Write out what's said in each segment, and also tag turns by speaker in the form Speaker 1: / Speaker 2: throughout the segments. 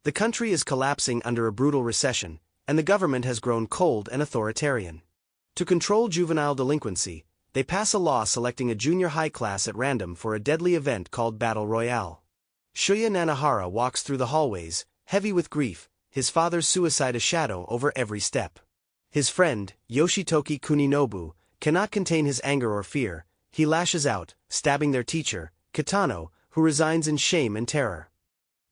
Speaker 1: The country is collapsing under a brutal recession, and the government has grown cold and authoritarian. To control juvenile delinquency, they pass a law selecting a junior high class at random for a deadly event called Battle Royale. Shuya Nanahara walks through the hallways, heavy with grief, his father's suicide a shadow over every step. His friend, Yoshitoki Kuninobu, cannot contain his anger or fear. He lashes out, stabbing their teacher, Kitano, who resigns in shame and terror.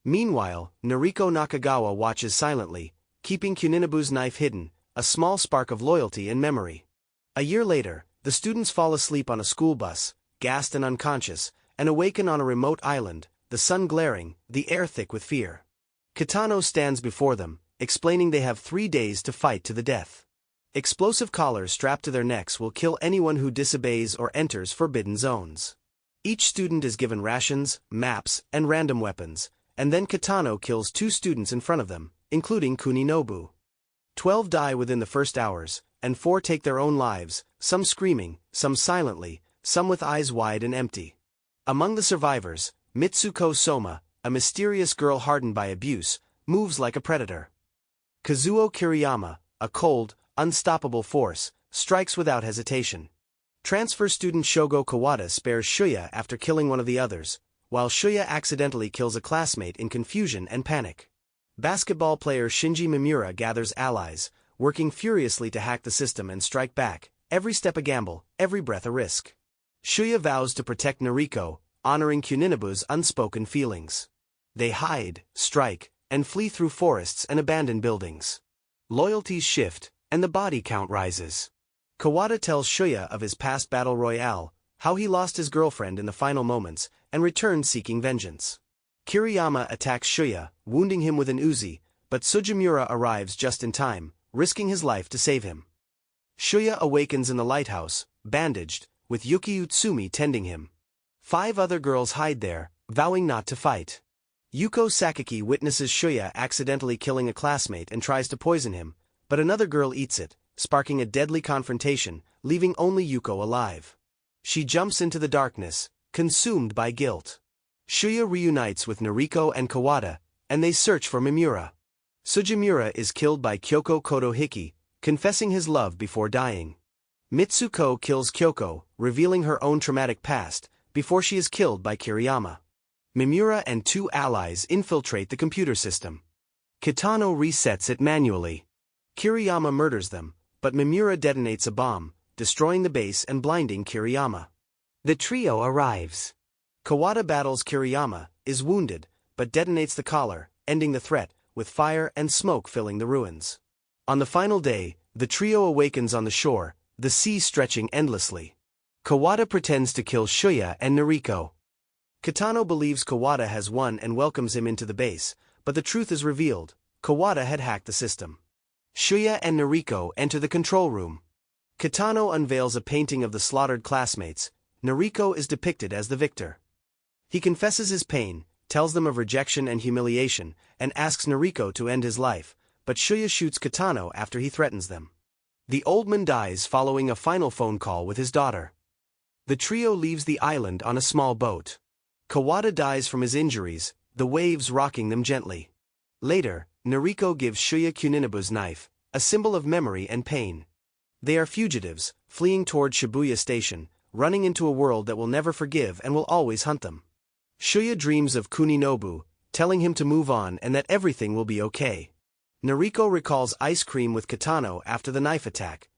Speaker 1: Meanwhile, Noriko Nakagawa watches silently, keeping Kuninobu's knife hidden, a small spark of loyalty and memory. A year later, the students fall asleep on a school bus, gassed and unconscious, and awaken on a remote island, the sun glaring, the air thick with fear. Kitano stands before them, explaining they have 3 days to fight to the death. Explosive collars strapped to their necks will kill anyone who disobeys or enters forbidden zones. Each student is given rations, maps, and random weapons, and then Kitano kills 2 students in front of them, including Kuninobu. 12 die within the first hours, and 4 take their own lives, some screaming, some silently, some with eyes wide and empty. Among the survivors, Mitsuko Soma, a mysterious girl hardened by abuse, moves like a predator. Kazuo Kiriyama, a cold, unstoppable force, strikes without hesitation. Transfer student Shogo Kawada spares Shuya after killing one of the others, while Shuya accidentally kills a classmate in confusion and panic. Basketball player Shinji Mimura gathers allies, working furiously to hack the system and strike back, every step a gamble, every breath a risk. Shuya vows to protect Noriko, honoring Kuninobu's unspoken feelings. They hide, strike, and flee through forests and abandoned buildings. Loyalties shift, and the body count rises. Kawada tells Shuya of his past battle royale, how he lost his girlfriend in the final moments, and returned seeking vengeance. Kiriyama attacks Shuya, wounding him with an Uzi, but Sugimura arrives just in time, risking his life to save him. Shuya awakens in the lighthouse, bandaged, with Yuki Utsumi tending him. 5 other girls hide there, vowing not to fight. Yuko Sakaki witnesses Shuya accidentally killing a classmate and tries to poison him, but another girl eats it, sparking a deadly confrontation, leaving only Yuko alive. She jumps into the darkness, consumed by guilt. Shuya reunites with Noriko and Kawada, and they search for Mimura. Sugimura is killed by Kyoko Kotohiki, confessing his love before dying. Mitsuko kills Kyoko, revealing her own traumatic past, before she is killed by Kiriyama. Mimura and 2 allies infiltrate the computer system. Kitano resets it manually. Kiriyama murders them, but Mimura detonates a bomb, destroying the base and blinding Kiriyama. The trio arrives. Kawada battles Kiriyama, is wounded, but detonates the collar, ending the threat, with fire and smoke filling the ruins. On the final day, the trio awakens on the shore, the sea stretching endlessly. Kawada pretends to kill Shuya and Noriko. Kitano believes Kawada has won and welcomes him into the base, but the truth is revealed: Kawada had hacked the system. Shuya and Noriko enter the control room. Kitano unveils a painting of the slaughtered classmates. Noriko is depicted as the victor. He confesses his pain, tells them of rejection and humiliation, and asks Noriko to end his life, but Shuya shoots Kitano after he threatens them. The old man dies following a final phone call with his daughter. The trio leaves the island on a small boat. Kawada dies from his injuries, the waves rocking them gently. Later, Noriko gives Shuya Kuninobu's knife, a symbol of memory and pain. They are fugitives, fleeing toward Shibuya Station, running into a world that will never forgive and will always hunt them. Shuya dreams of Kuninobu, telling him to move on and that everything will be okay. Noriko recalls ice cream with Kitano after the knife attack,